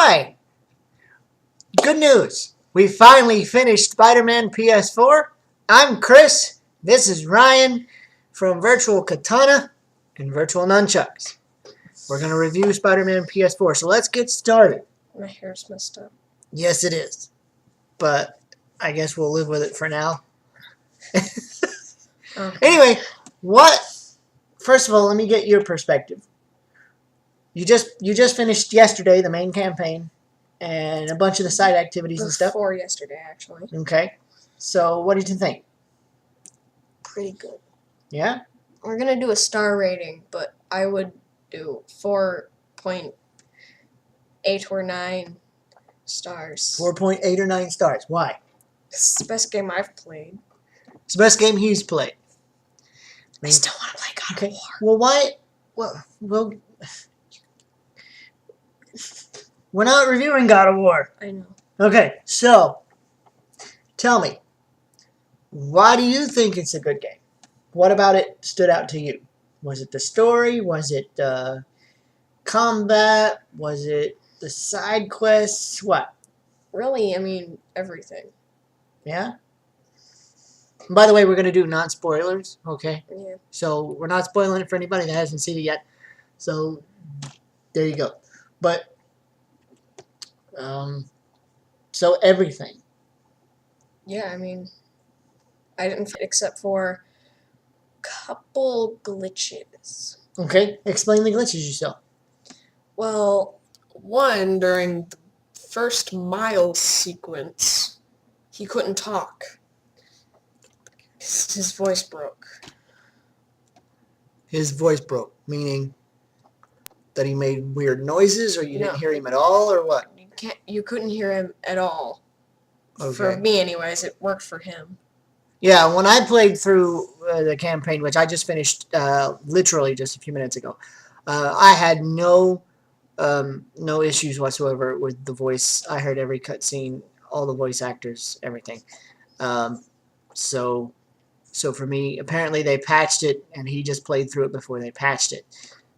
Hi! Good news. We finally finished Spider-Man PS4. I'm Chris. This is Ryan from Virtual Katana and Virtual Nunchucks. We're going to review Spider-Man PS4. So let's get started. My hair's messed up. Yes, it is. But I guess we'll live with it for now. Okay. Anyway, first of all, let me get your perspective. You just finished yesterday the main campaign and a bunch of the side activities and stuff. Before yesterday, actually. Okay. So what did you think? Pretty good. Yeah? We're gonna do a star rating, but I would do 4.8 or 9 stars. 4.8 or 9 stars. Why? It's the best game I've played. It's the best game he's played. I still want to play God of War. Well, why? Well, we're not reviewing God of War. I know. Okay, so tell me, why do you think it's a good game? What about it stood out to you? Was it the story? Was it combat? Was it the side quests? What? Really, I mean, everything. Yeah? By the way, we're going to do non-spoilers, okay? Yeah. So we're not spoiling it for anybody that hasn't seen it yet. So there you go. But, so everything. Yeah, I mean, I didn't except for a couple glitches. Okay, explain the glitches you saw. Well, one, during the first Miles sequence, he couldn't talk. His voice broke. His voice broke, meaning that he made weird noises, or you No. didn't hear him at all, or what? You couldn't hear him at all. Okay. For me, anyways, it worked for him. Yeah, when I played through the campaign, which I just finished literally just a few minutes ago, I had no issues whatsoever with the voice. I heard every cutscene, all the voice actors, everything. So for me, apparently they patched it, and he just played through it before they patched it.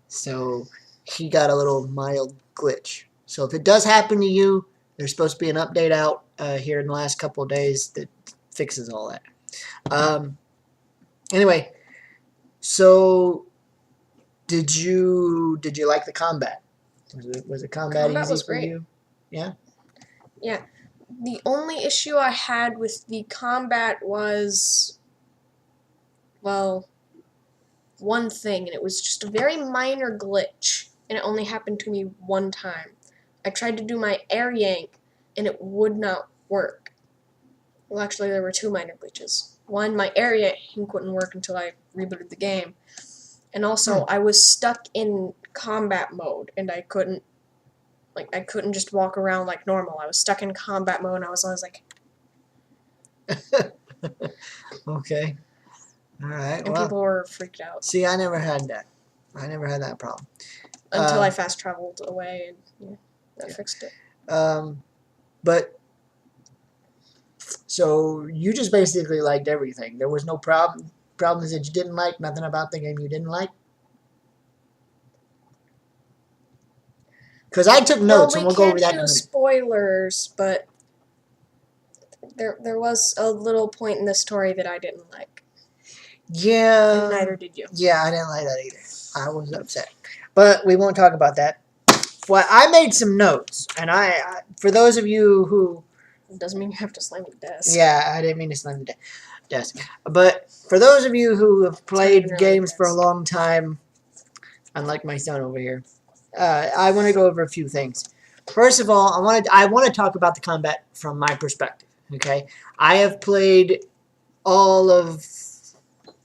So he got a little mild glitch. So if it does happen to you, there's supposed to be an update out here in the last couple of days that fixes all that. Anyway, so did you like the combat? Was the combat easy was for great. you? Yeah? Yeah. The only issue I had with the combat was, well, one thing, and it was just a very minor glitch, and it only happened to me one time. I tried to do my air yank, and it would not work. Well, actually, there were two minor glitches. One, my air yank wouldn't work until I rebooted the game, and also I was stuck in combat mode, and I couldn't just walk around like normal. I was stuck in combat mode, and I was always like... Okay. All right. And people were freaked out. See, I never had that. I never had that problem. Until I fast traveled away, and that fixed it. But so you just basically liked everything. There was no problems that you didn't like. Nothing about the game you didn't like. Because I took notes, and we'll go over that in a minute. Spoilers, but there was a little point in the story that I didn't like. Yeah. And neither did you. Yeah, I didn't like that either. I was upset. But we won't talk about that. Well, I made some notes, and I for those of you who... It doesn't mean you have to slam the desk. Yeah, I didn't mean to slam the desk. But for those of you who have played games for a long time, unlike my son over here, I want to go over a few things. First of all, I want to talk about the combat from my perspective. Okay, I have played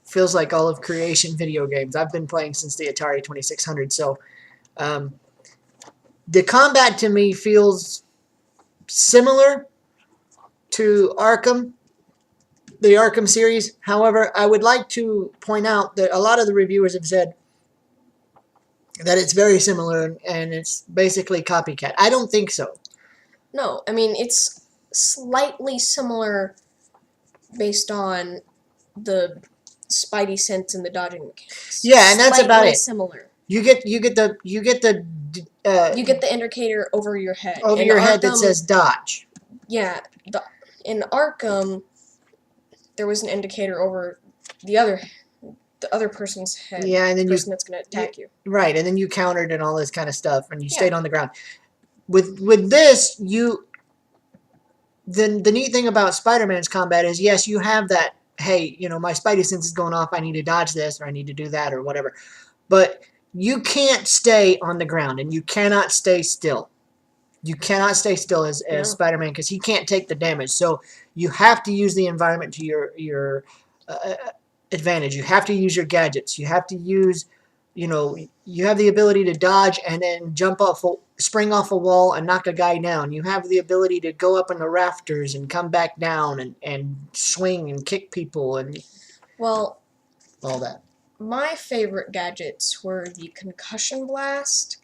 feels like all of creation video games. I've been playing since the Atari 2600. So the combat to me feels similar to the Arkham series. However, I would like to point out that a lot of the reviewers have said that it's very similar and it's basically copycat. I don't think so. No, I mean, it's slightly similar based on the Spidey sense and the dodging mechanics. Yeah, and that's about it. Similar. You get the You get the indicator over your head. over In your head that Arkham- says dodge. Yeah, in Arkham, there was an indicator over the other person's head. Yeah, and then the person that's going to attack you. Right, and then you countered and all this kind of stuff, and you Yeah. stayed on the ground. With this, the neat thing about Spider-Man's combat is, yes, you have that, hey, my Spidey sense is going off, I need to dodge this, or I need to do that, or whatever. But you can't stay on the ground, and you cannot stay still. You cannot stay still as No. Spider-Man, because he can't take the damage. So you have to use the environment to your advantage. You have to use your gadgets. You have to use, you have the ability to dodge and then spring off a wall and knock a guy down. You have the ability to go up in the rafters and come back down and swing and kick people and Well, all that. my favorite gadgets were the concussion blast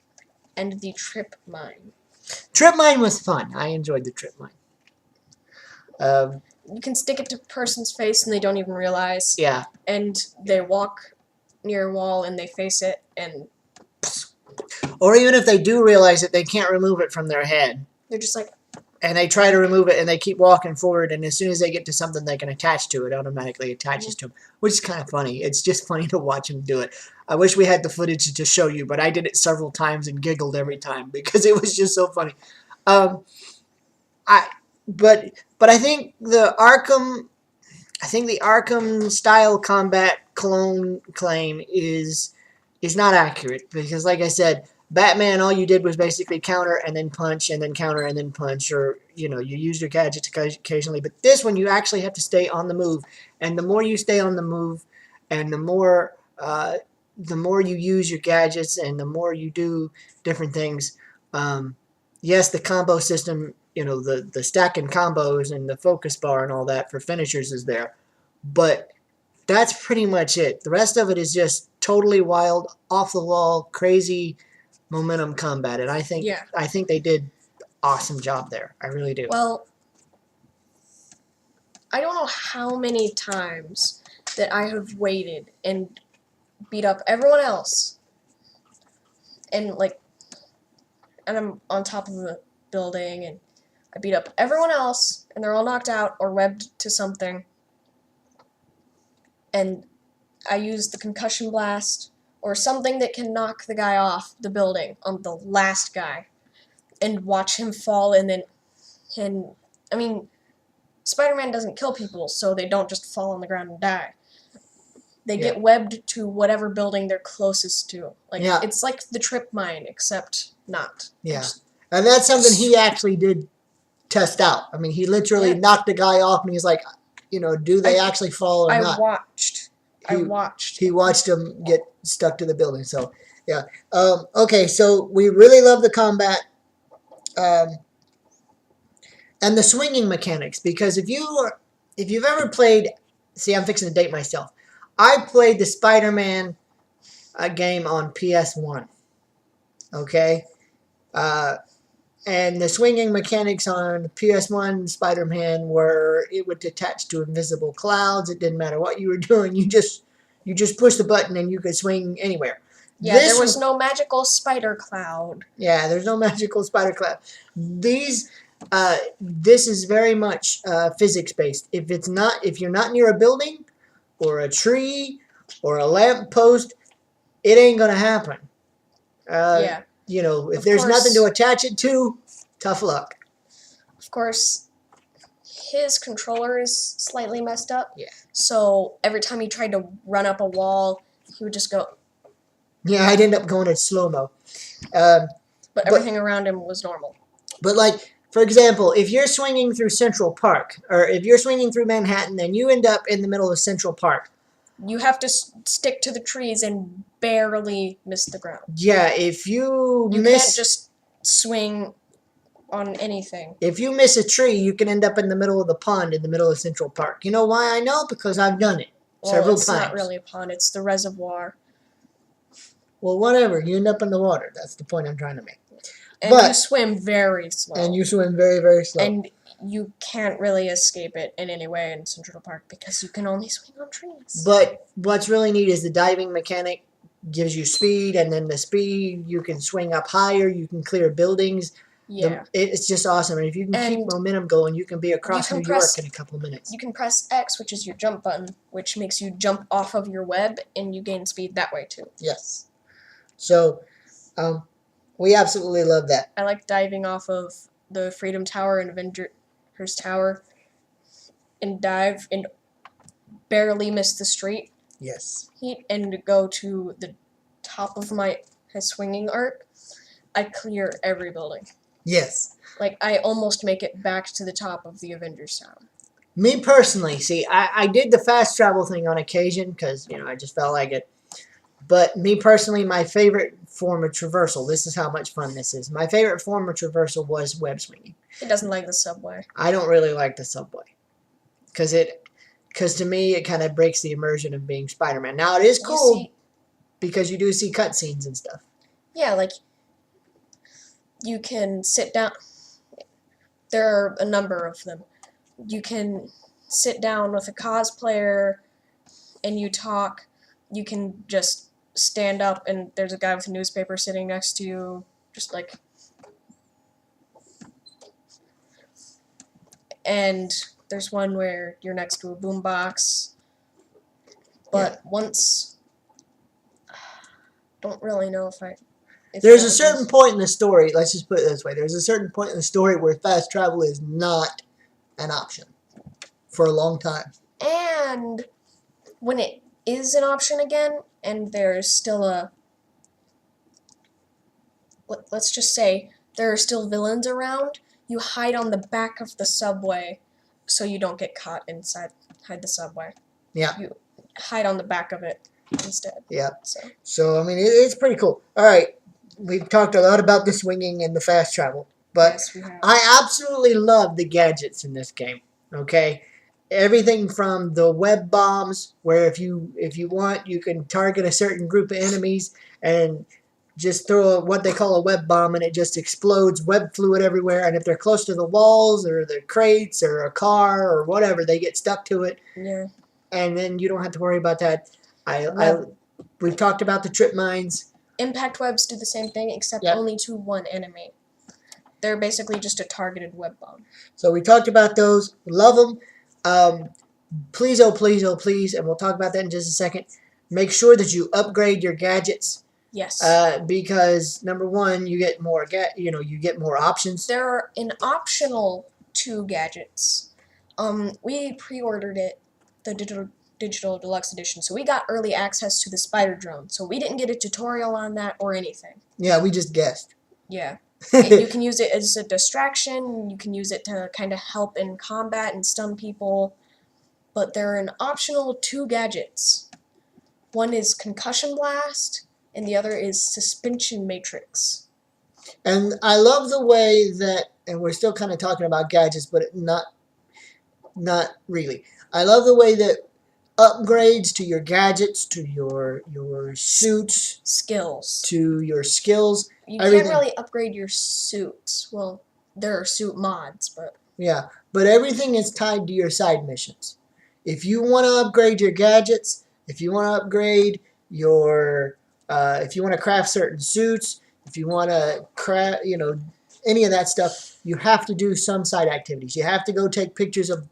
and the trip mine. Trip mine was fun. I enjoyed the trip mine. You can stick it to a person's face and they don't even realize. Yeah. And they walk near a wall and they face it and Or even if they do realize it, they can't remove it from their head. they're just like, And they try to remove it, and they keep walking forward, and as soon as they get to something they can attach to, it automatically attaches to them, which is kind of funny. It's just funny to watch them do it. I wish we had the footage to show you, but I did it several times and giggled every time because it was just so funny. But I think the Arkham style combat clone claim is not accurate because, like I said, Batman, all you did was basically counter and then punch and then counter and then punch, or you used your gadgets occasionally. But this one, you actually have to stay on the move, and the more you stay on the move, and the more you use your gadgets, and the more you do different things. Yes, the combo system, the stacking combos and the focus bar and all that for finishers is there, but that's pretty much it. The rest of it is just totally wild, off the wall, crazy momentum combat, and I think they did awesome job there. I really do. well, I don't know how many times that I have waited and beat up everyone else, and I'm on top of a building and I beat up everyone else and they're all knocked out or webbed to something, and I use the concussion blast or something that can knock the guy off the building on the last guy and watch him fall, and I mean, Spider-Man doesn't kill people, so they don't just fall on the ground and die. They get webbed to whatever building they're closest to. It's like the trip mine, except not. Yeah. And that's something he actually did test out. I mean, he literally knocked a guy off and he's like, do they actually fall or not? I watched. He watched him get stuck to the building. So, yeah. Okay, so we really love the combat and the swinging mechanics, because if you've ever played, see, I'm fixing to date myself. I played the Spider-Man game on PS1. Okay? And the swinging mechanics on PS1 Spider-Man were, it would attach to invisible clouds. It didn't matter what you were doing. You just push the button and you could swing anywhere. Yeah, there was no magical spider cloud. Yeah, there's no magical spider cloud. This is very much physics-based. If you're not near a building or a tree or a lamp post, it ain't gonna happen. If there's nothing to attach it to, tough luck. Of course, his controller is slightly messed up. Yeah. So every time he tried to run up a wall, he would just go. Yeah, I'd end up going in slow-mo. But everything around him was normal. But, for example, if you're swinging through Central Park, or if you're swinging through Manhattan and you end up in the middle of Central Park, you have to stick to the trees and barely miss the ground. Yeah, if you can't just swing on anything. If you miss a tree, you can end up in the middle of the pond in the middle of Central Park. You know why I know? Because I've done it several times. It's not really a pond, it's the reservoir. Well, whatever. You end up in the water. That's the point I'm trying to make. And you swim very slow. And you swim very, very slow. And you can't really escape it in any way in Central Park because you can only swing on trees. But what's really neat is the diving mechanic gives you speed, and then the speed you can swing up higher. You can clear buildings. Yeah. It's just awesome. And if you can keep And momentum going, you can be across can New press- York in a couple of minutes. You can press X, which is your jump button, which makes you jump off of your web, and you gain speed that way too. Yes. So, we absolutely love that. I like diving off of the Freedom Tower and Avengers Tower and dive and barely miss the street Yes. heat and go to the top of my swinging arc. I clear every building. Yes. Like, I almost make it back to the top of the Avengers Tower. Me personally, see, I did the fast travel thing on occasion because, I just felt like it. But me personally, my favorite form of traversal, this is how much fun this is. My favorite form of traversal was web swinging. It doesn't like the subway. I don't really like the subway. Because to me, it kind of breaks the immersion of being Spider-Man. Now, it is cool because you do see cutscenes and stuff. Yeah, like, you can sit down. There are a number of them. You can sit down with a cosplayer and you talk. You can just stand up and there's a guy with a newspaper sitting next to you, just like. And there's one where you're next to a boombox. But once. Don't really know if there's a certain point in the story, let's just put it this way, there's a certain point in the story where fast travel is not an option for a long time. And when it is an option again, and there's still let's just say there are still villains around, you hide on the back of the subway so you don't get caught inside the subway. Yeah. You hide on the back of it instead. Yeah. So I mean, it's pretty cool. All right. We've talked a lot about the swinging and the fast travel, but yes, we have. I absolutely love the gadgets in this game. Okay, everything from the web bombs, where if you want, you can target a certain group of enemies and just throw what they call a web bomb, and it just explodes web fluid everywhere. And if they're close to the walls or the crates or a car or whatever, they get stuck to it. Yeah. And then you don't have to worry about that. We've talked about the trip mines. Impact webs do the same thing, except only to one enemy. They're basically just a targeted web bomb. So we talked about those. Love them. Please, oh please, oh please, and we'll talk about that in just a second. Make sure that you upgrade your gadgets. Yes. Because number one, you get more you get more options. There are an optional 2 gadgets. We pre-ordered it, the digital deluxe edition, so we got early access to the spider drone. So we didn't get a tutorial on that or anything. Yeah, we just guessed. Yeah. You can use it as a distraction. You can use it to kind of help in combat and stun people. But there are an optional 2 gadgets. One is concussion blast, and the other is suspension matrix. And I love the way that, and we're still kind of talking about gadgets, but not really. I love the way that upgrades to your gadgets, to your suits, skills, to your skills. You can't really upgrade your suits. Well, there are suit mods, but yeah, but everything is tied to your side missions. If you want to upgrade your gadgets, if you want to upgrade your, if you want to craft certain suits, if you want to craft, any of that stuff, you have to do some side activities. You have to go take pictures of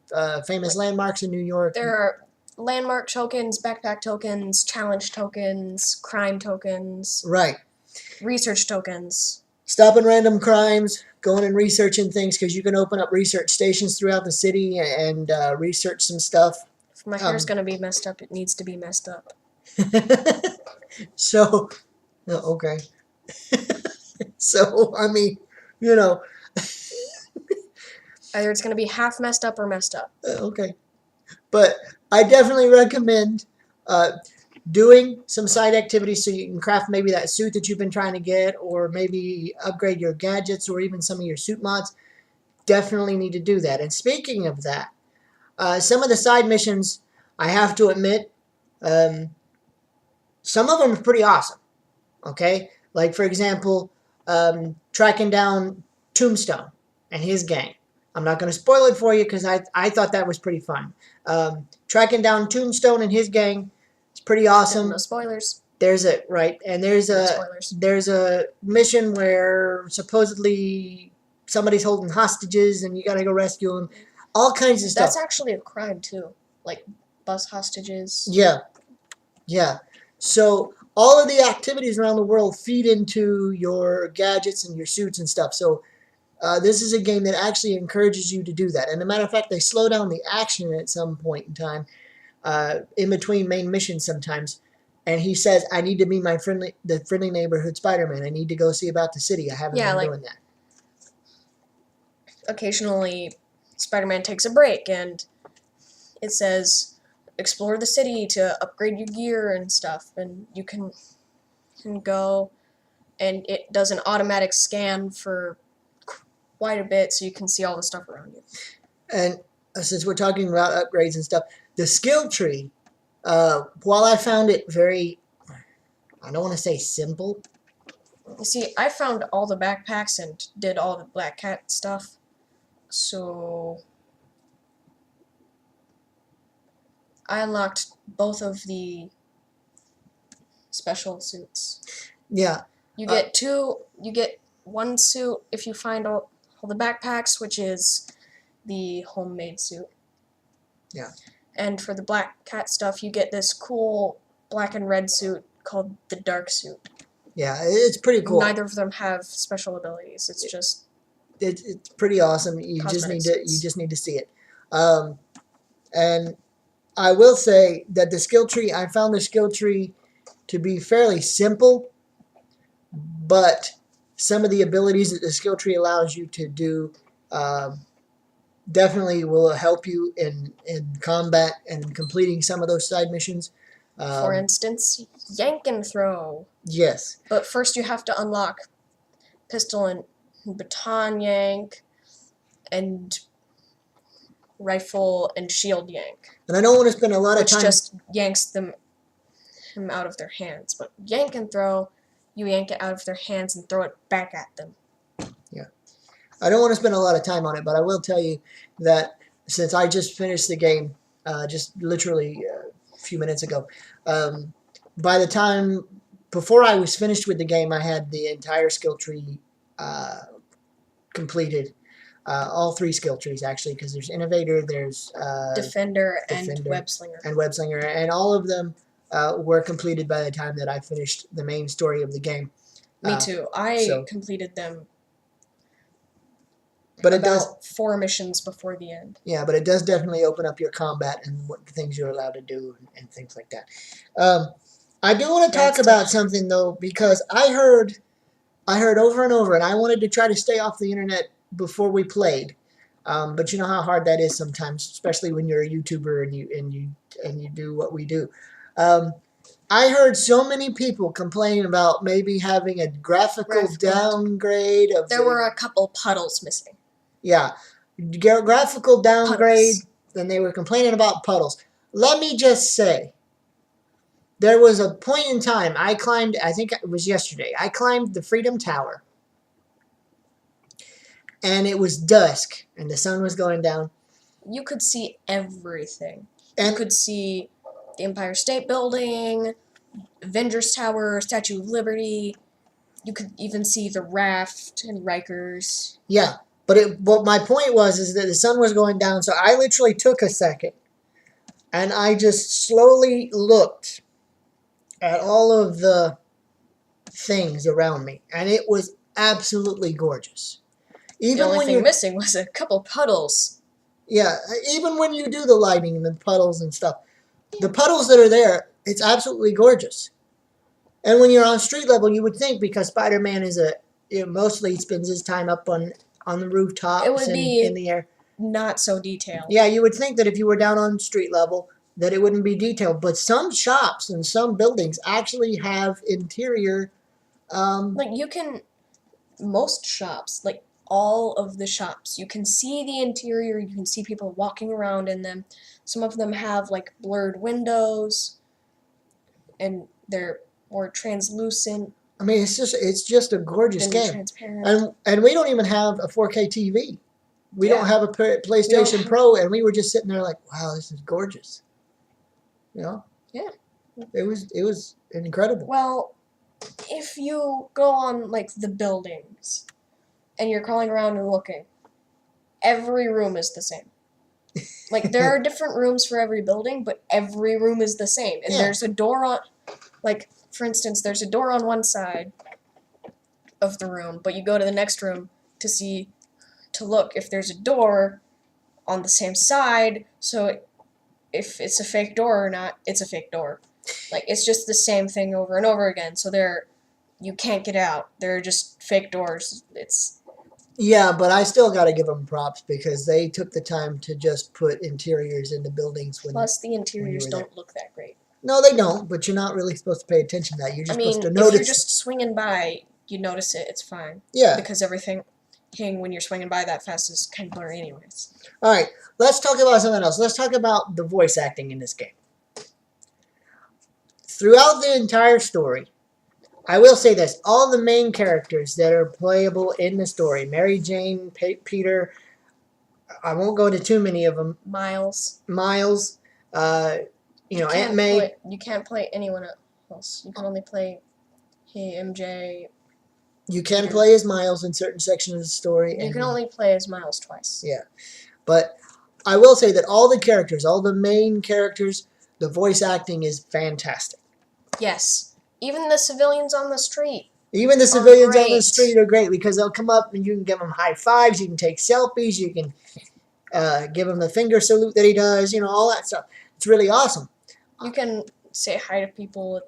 famous landmarks in New York. There are landmark tokens, backpack tokens, challenge tokens, crime tokens. Right. Research tokens. Stopping random crimes, going and researching things, because you can open up research stations throughout the city and research some stuff. If my hair's going to be messed up, it needs to be messed up. So, okay. So, I mean, either it's going to be half messed up or messed up. Okay. But I definitely recommend doing some side activities so you can craft maybe that suit that you've been trying to get, or maybe upgrade your gadgets, or even some of your suit mods. Definitely need to do that. And speaking of that, some of the side missions, I have to admit, some of them are pretty awesome. Okay? Like, for example, tracking down Tombstone and his gang. I'm not going to spoil it for you because I thought that was pretty fun. Tracking down Tombstone and his gang, it's pretty awesome. No spoilers. There's a right, and Spoilers. there's a mission where supposedly somebody's holding hostages, and you gotta go rescue them. All kinds of stuff. That's actually a crime too, like bus hostages. Yeah, yeah. So all of the activities around the world feed into your gadgets and your suits and stuff. So this is a game that actually encourages you to do that. And as a matter of fact, they slow down the action at some point in time, in between main missions sometimes. And he says, "I need to be the friendly neighborhood Spider-Man. I need to go see about the city. I haven't been doing that." Occasionally, Spider-Man takes a break, and it says, "Explore the city to upgrade your gear and stuff," and you can go, and it does an automatic scan for quite a bit, so you can see all the stuff around you. And since we're talking about upgrades and stuff, the skill tree, while I found it very, I don't want to say simple. You see, I found all the backpacks and did all the Black Cat stuff, so I unlocked both of the special suits. Yeah. You get one suit if you find all the backpacks, which is the homemade suit. Yeah. And for the Black Cat stuff, you get this cool black and red suit called the Dark Suit. Yeah, it's pretty cool. Neither of them have special abilities. It's just it's pretty awesome. You just need to see it. And I will say that I found the skill tree to be fairly simple, but some of the abilities that the skill tree allows you to do definitely will help you in combat and completing some of those side missions. For instance, yank and throw. Yes. But first you have to unlock pistol and baton yank and rifle and shield yank. And I don't want to spend a lot of time... Which just yanks him out of their hands. But yank and throw, you yank it out of their hands and throw it back at them. Yeah. I don't want to spend a lot of time on it, but I will tell you that since I just finished the game, just literally a few minutes ago, by the time, before I was finished with the game, I had the entire skill tree completed. All 3 skill trees, actually, because there's Innovator, there's Defender, and Webslinger. And Webslinger, and all of them were completed by the time that I finished the main story of the game. Me too. I completed them but about it does 4 missions before the end. Yeah, but it does definitely open up your combat and what things you're allowed to do and things like that. I do want to talk about something, though, because I heard over and over, and I wanted to try to stay off the internet before we played. But you know how hard that is sometimes, especially when you're a YouTuber and you do what we do. I heard so many people complaining about maybe having a graphical downgrade of. There were a couple puddles missing. Yeah, graphical downgrade, and they were complaining about puddles. Let me just say, there was a point in time I climbed. I think it was yesterday. I climbed the Freedom Tower. And it was dusk, and the sun was going down. You could see everything. And you could see the Empire State Building, Avengers Tower, Statue of Liberty. You could even see the raft and Rikers. Yeah, but my point is that the sun was going down, so I literally took a second, and I just slowly looked at all of the things around me, and it was absolutely gorgeous. Even the only thing missing was a couple puddles. Yeah, even when you do the lighting and the puddles and stuff, the puddles that are there, it's absolutely gorgeous. And when you're on street level, you would think, because Spider-Man is mostly spends his time up on the rooftops and in the air. Not so detailed. Yeah, you would think that if you were down on street level, that it wouldn't be detailed. But some shops and some buildings actually have interior. Most shops, like all of the shops, you can see the interior, you can see people walking around in them. Some of them have like blurred windows, and they're more translucent. I mean, it's just a gorgeous game. Transparent. And we don't even have a 4K TV. We don't have a PlayStation Pro, and we were just sitting there like, wow, this is gorgeous. You know? Yeah. It was incredible. Well, if you go on, like, the buildings, and you're crawling around and looking, every room is the same. Like, there are different rooms for every building, but every room is the same. And Yeah. there's a door on, like, for instance, there's a door on one side of the room, but you go to the next room to look if there's a door on the same side, so if it's a fake door or not, it's a fake door. Like, it's just the same thing over and over again, so you can't get out. They're just fake doors. Yeah, but I still got to give them props because they took the time to just put interiors in the buildings. Plus, the interiors were there. don't look that great. No, they don't, but you're not really supposed to pay attention to that. You're just supposed to if notice. you're just swinging by, you notice it, it's fine. Yeah. Because everything when you're swinging by that fast is kind of blurry anyways. All right, let's talk about something else. Let's talk about the voice acting in this game. Throughout the entire story, I will say this, all the main characters that are playable in the story, Mary Jane, Peter, I won't go into too many of them. Miles, Aunt May. You can't play anyone else. You can only play MJ. You can play as Miles in certain sections of the story. You can only play as Miles twice. Yeah. But I will say that all the main characters, the voice acting is fantastic. Yes. Even the civilians on the street. Even the civilians on the street are great because they'll come up and you can give them high fives, you can take selfies, you can give him the finger salute that he does, all that stuff. It's really awesome. You can say hi to people,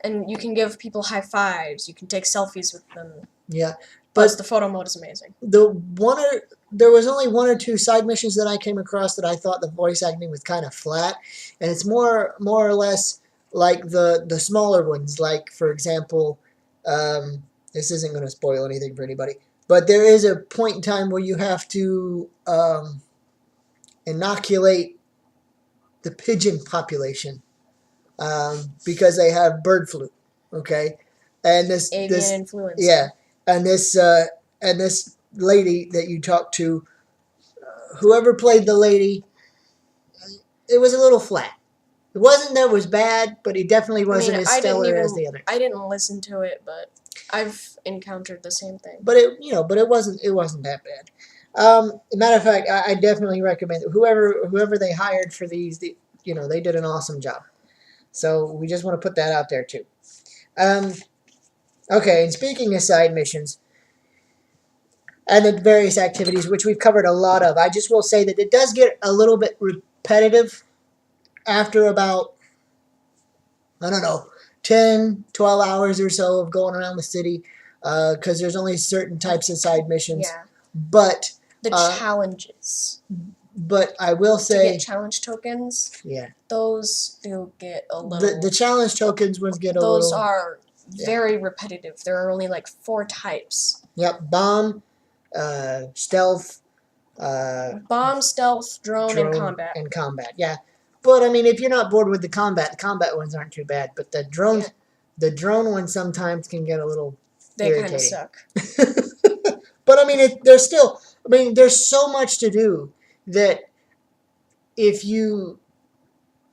and you can give people high fives, you can take selfies with them. Yeah. Plus, the photo mode is amazing. There was only one or two side missions that I came across that I thought the voice acting was kind of flat, and it's more or less like the smaller ones. Like, for example, this isn't going to spoil anything for anybody, but there is a point in time where you have to inoculate the pigeon population because they have bird flu. Okay, and avian influenza. Yeah. And this lady that you talked to, whoever played the lady, it was a little flat. It wasn't that it was bad, but it definitely wasn't as stellar as the other. I didn't listen to it, but I've encountered the same thing. But it wasn't that bad. Matter of fact, I definitely recommend it. Whoever they hired for these, they did an awesome job. So we just want to put that out there too. Okay, and speaking of side missions and the various activities, which we've covered a lot of, I just will say that it does get a little bit repetitive after about, 10, 12 hours or so of going around the city, because there's only certain types of side missions. Yeah. But the challenges. But I will say, to get challenge tokens. Yeah. Those do get a little. The challenge tokens ones get a little. Those are very repetitive. There are only like 4 types. Yep, bomb, stealth. Bomb, stealth, drone, and combat. And combat, yeah. But I mean, if you're not bored with the combat ones aren't too bad. But the drone ones sometimes can get a little irritating. They kind of suck. But I mean, there's so much to do that if you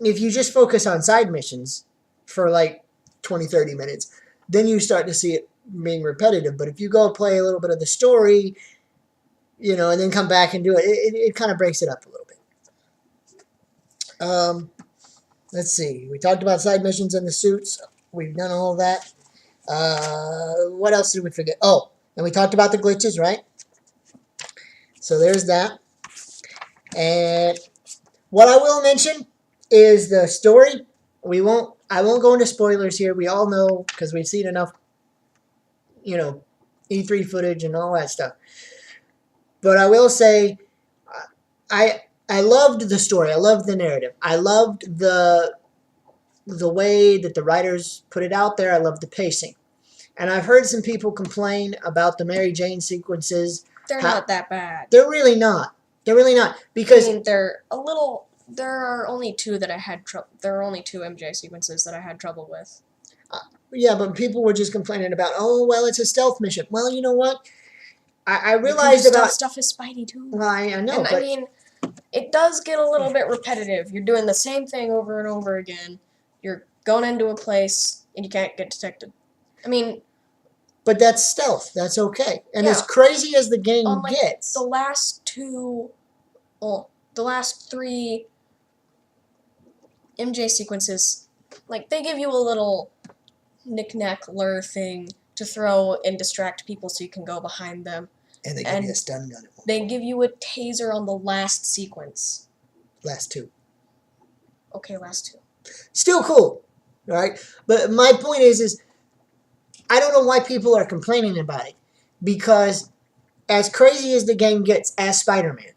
just focus on side missions for like 20, 30 minutes, then you start to see it being repetitive. But if you go play a little bit of the story, and then come back and do it, it kind of breaks it up a little bit. Let's see. We talked about side missions and the suits. We've done all of that. What else did we forget? Oh, and we talked about the glitches, right? So there's that. And what I will mention is the story. I won't go into spoilers here. We all know because we've seen enough, E3 footage and all that stuff. But I will say, I loved the story. I loved the narrative. I loved the way that the writers put it out there. I loved the pacing. And I've heard some people complain about the Mary Jane sequences. They're not that bad. They're really not. They're really not. Because they're a little. There are only 2 that I had trouble. There are only 2 MJ sequences that I had trouble with. Yeah, but people were just complaining about, oh, well, it's a stealth mission. Well, you know what? I realized about stuff is Spidey too. Well, I know. And I mean, it does get a little bit repetitive. You're doing the same thing over and over again. You're going into a place. and you can't get detected. I mean, But that's stealth. That's okay. And as Yeah. crazy as the game on like gets, the last the last 3 MJ sequences, like they give you a little knick-knack lure thing to throw and distract people so you can go behind them. and they give and you a stun gun. They give you a taser on the last sequence. Last 2. Okay, last 2. Still cool, right? But my point is I don't know why people are complaining about it, because as crazy as the game gets as Spider-Man,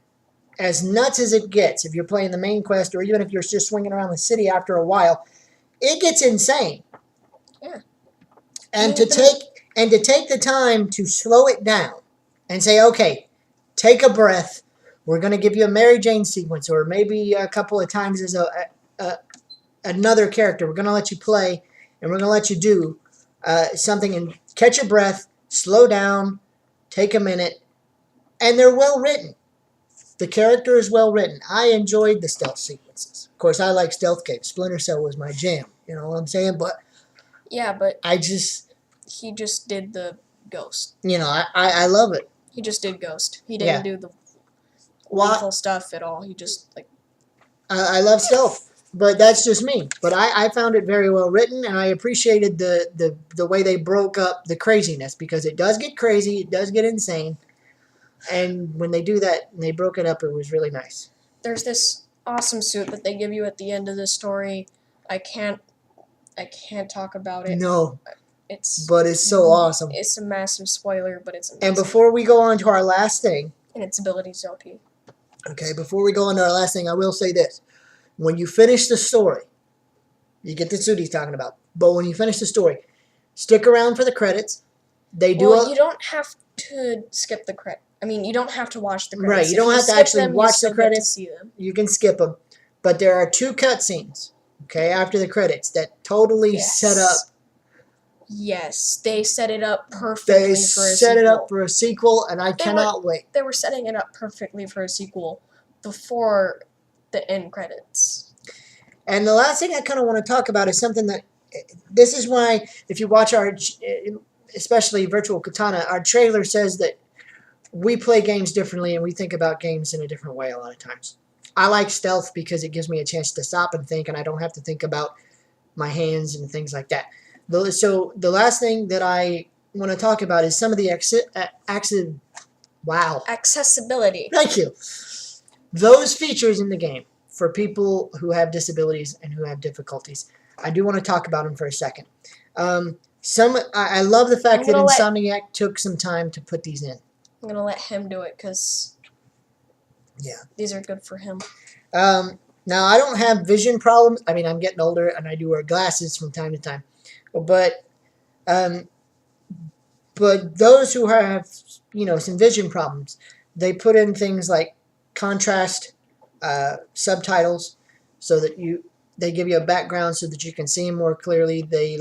as nuts as it gets, if you're playing the main quest or even if you're just swinging around the city after a while, it gets insane. Yeah. And to take the time to slow it down and say, okay, take a breath. We're going to give you a Mary Jane sequence, or maybe a couple of times as another character. We're going to let you play, and we're going to let you do something, and catch your breath, slow down, take a minute, and they're well written. The character is well written. I enjoyed the stealth sequences. Of course, I like stealth games. Splinter Cell was my jam. You know what I'm saying? But Yeah, but he just did the ghost. I love it. He just did ghost. He didn't do the Well, lethal stuff at all. He just I love stealth, but that's just me. But I found it very well written, and I appreciated the way they broke up the craziness, because it does get crazy, it does get insane, and when they do that, and they broke it up, it was really nice. There's this awesome suit that they give you at the end of the story. I can't talk about it. No, but it's so awesome. It's a massive spoiler, but it's amazing. And before we go on to our last thing, and its abilities OP. Okay, before we go on to our last thing, I will say this. When you finish the story, you get the suit he's talking about, but when you finish the story, stick around for the credits. You don't have to skip the credits. I mean, you don't have to watch the credits. Right, you don't have to actually watch the credits. See them. You can skip them. But there are 2 cutscenes, okay, after the credits that totally set up. Yes, they set it up perfectly for a sequel, and I cannot wait. They were setting it up perfectly for a sequel before the end credits. And the last thing I kind of want to talk about is something that, this is why, if you watch our, especially Virtual Katana, our trailer says that we play games differently and we think about games in a different way a lot of times. I like stealth because it gives me a chance to stop and think, and I don't have to think about my hands and things like that. So the last thing that I want to talk about is some of the accessibility. Thank you. Those features in the game for people who have disabilities and who have difficulties. I do want to talk about them for a second. I love the fact that Insomniac took some time to put these in. I'm going to let him do it because these are good for him. Now, I don't have vision problems. I mean, I'm getting older and I do wear glasses from time to time. But those who have, some vision problems, they put in things like contrast subtitles so that they give you a background so that you can see them more clearly. They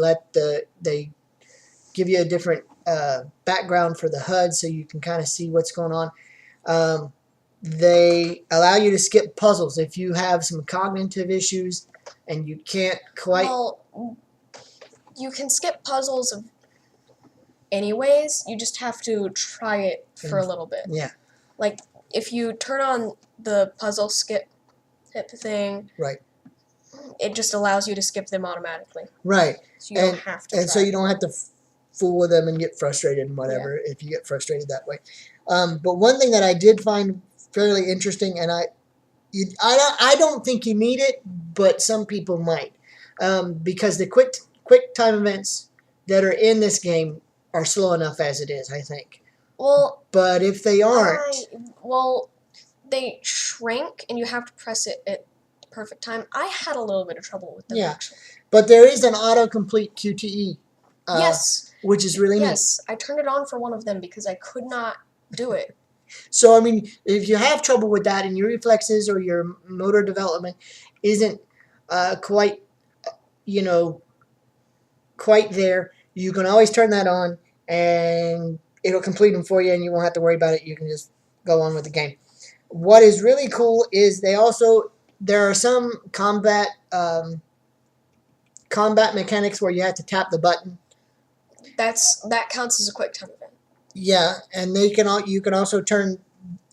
give you a different background for the HUD so you can kind of see what's going on. They allow you to skip puzzles if you have some cognitive issues and you can't quite. Well, you can skip puzzles anyways. You just have to try it for a little bit. Yeah. Like if you turn on the puzzle skip thing, right, it just allows you to skip them automatically. Right. So you don't have to. And so you don't have to fool with them and get frustrated and whatever if you get frustrated that way. But one thing that I did find fairly interesting, and I don't think you need it, but some people might, because the quick time events that are in this game are slow enough as it is, I think. Well, but if they aren't, they shrink, and you have to press it at the perfect time. I had a little bit of trouble with them. Actually. But there is an autocomplete QTE. Yes. Which is really neat. Yes, I turned it on for one of them because I could not do it. So, I mean, if you have trouble with that and your reflexes or your motor development isn't quite there, you can always turn that on and it'll complete them for you and you won't have to worry about it. You can just go on with the game. What is really cool is there are some combat combat mechanics where you have to tap the button. That counts as a quick time event. Yeah, and you can also turn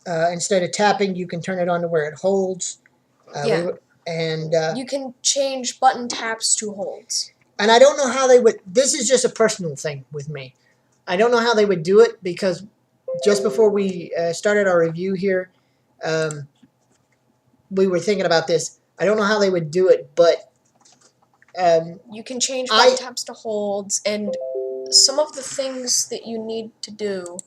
instead of tapping, you can turn it on to where it holds. Yeah. And You can change button taps to holds. and I don't know how they would. This is just a personal thing with me. I don't know how they would do it because just before we started our review here, we were thinking about this. I don't know how they would do it, but you can change button taps to holds, and some of the things that you need to do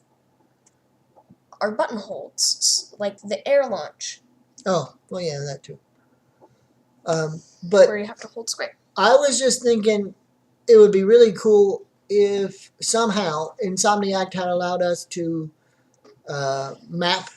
are button holds, like the air launch. Oh, well, yeah, that too. But where you have to hold square. I was just thinking it would be really cool if somehow Insomniac had allowed us to map,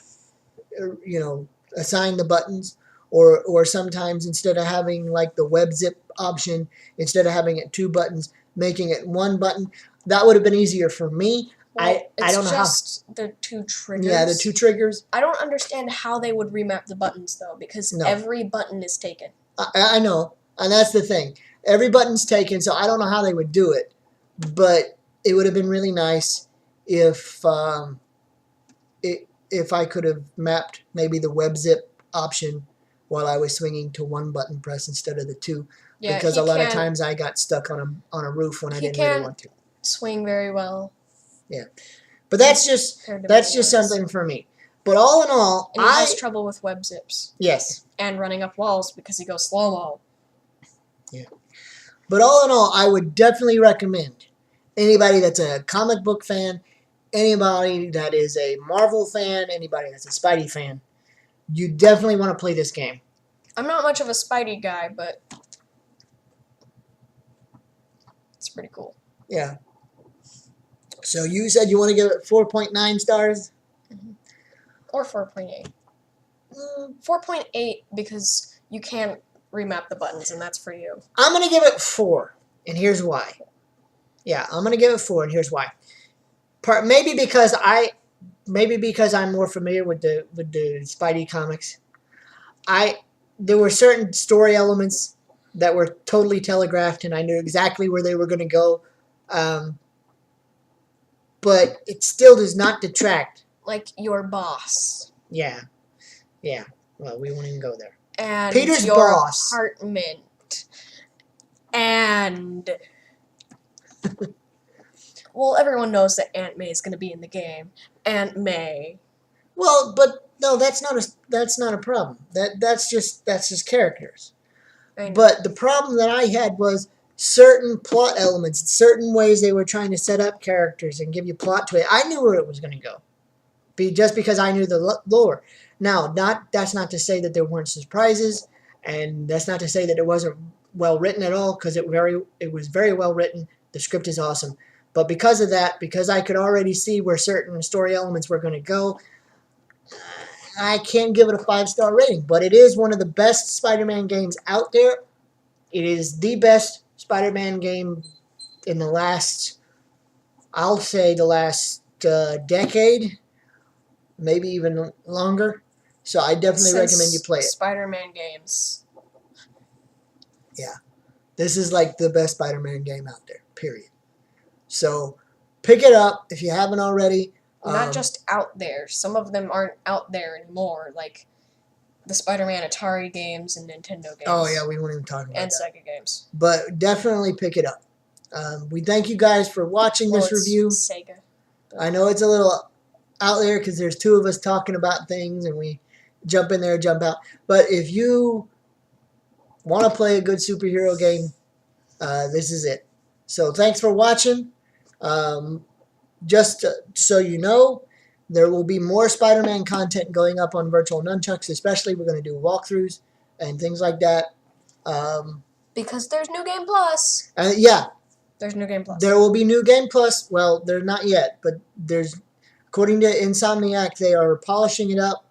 assign the buttons, or sometimes instead of having like the web zip option, instead of having it 2 buttons, making it 1 button. That would have been easier for me. Well, I don't know how. It's just the 2 triggers. Yeah, the 2 triggers. I don't understand how they would remap the buttons though, because every button is taken. I know, and that's the thing. Every button's taken, so I don't know how they would do it. But it would have been really nice if I could have mapped maybe the web zip option while I was swinging to 1 button press instead of the 2. Yeah, because a lot of times I got stuck on a roof when I didn't really want to. Swing very well. Yeah, but that's just something for me. But all in all, and he has trouble with web zips. Yes. And running up walls because he goes slow-mo. Yeah. But all in all, I would definitely recommend anybody that's a comic book fan, anybody that is a Marvel fan, anybody that's a Spidey fan, you definitely want to play this game. I'm not much of a Spidey guy, but it's pretty cool. Yeah. So you said you want to give it 4.9 stars? Mm-hmm. Or 4.8. 4.8 because you can't remap the buttons, and that's for you. I'm going to give it 4, and here's why. Yeah, I'm going to give it 4, and here's why. Maybe because I'm more familiar with the Spidey comics. There were certain story elements that were totally telegraphed, and I knew exactly where they were going to go. But it still does not detract. Like your boss. Yeah. Yeah. Well, we won't even go there. And Peter's your boss. apartment. And well, everyone knows that Aunt May is going to be in the game. Aunt May. Well, but no, that's not a problem. That's just characters. But the problem that I had was certain plot elements, certain ways they were trying to set up characters and give you plot to it. I knew where it was going to go, just because I knew the lore. Now, that's not to say that there weren't surprises, and that's not to say that it wasn't well written at all, because it was very well written. The script is awesome, but because of that, because I could already see where certain story elements were going to go, I can't give it a 5-star rating. But it is one of the best Spider-Man games out there. It is the best Spider-Man game in the last, I'll say the last decade, maybe even longer. So I definitely recommend you play it. Spider-Man games. Yeah. This is like the best Spider-Man game out there, period. So pick it up if you haven't already. Not just out there. Some of them aren't out there anymore, like the Spider-Man Atari games and Nintendo games. Oh, yeah, we won't even talk about that. And Sega games. But definitely pick it up. We thank you guys for watching this review. Sega. I know it's a little out there because there's 2 of us talking about things and we jump in there, jump out. But if you want to play a good superhero game, this is it. So thanks for watching. Just so you know, there will be more Spider-Man content going up on Virtual Nunchucks, especially. We're going to do walkthroughs and things like that. Because there's New Game Plus. Yeah. There's New Game Plus. There will be New Game Plus. Well, they're not yet, but according to Insomniac, they are polishing it up.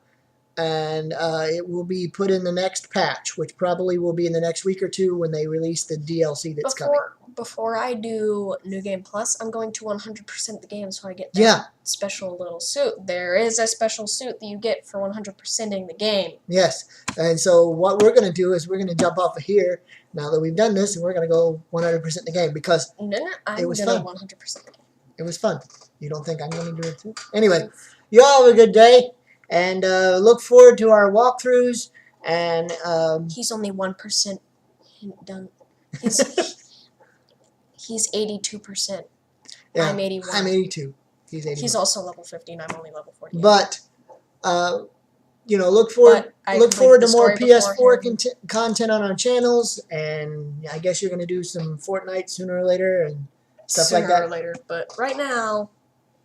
and it will be put in the next patch, which probably will be in the next week or two when they release the DLC that's coming. Before I do New Game Plus, I'm going to 100% the game so I get that Yeah. special little suit. There is a special suit that you get for 100%ing the game. Yes, and so what we're going to do is we're going to jump off of here now that we've done this, and we're going to go 100% the game because No, I'm it was gonna fun. 100% the game. It was fun. You don't think I'm going to do it too? Anyway, you all have a good day, and look forward to our walkthroughs. And He's only 1% done. He's 82%. yeah, I'm 81. I'm 82. He's 81. He's also level 50, and I'm only level 48. But look forward to more PS4 content on our channels, and I guess you're going to do some Fortnite sooner or later and stuff like that. Sooner or later, but right now,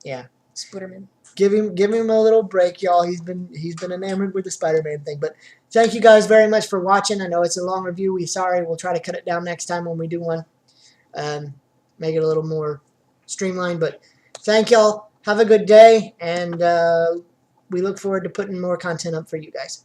yeah, Spooderman. Give him a little break, y'all. He's been enamored with the Spider-Man thing. But thank you guys very much for watching. I know it's a long review. We're sorry. We'll try to cut it down next time when we do one. Make it a little more streamlined. But thank y'all. Have a good day, and we look forward to putting more content up for you guys.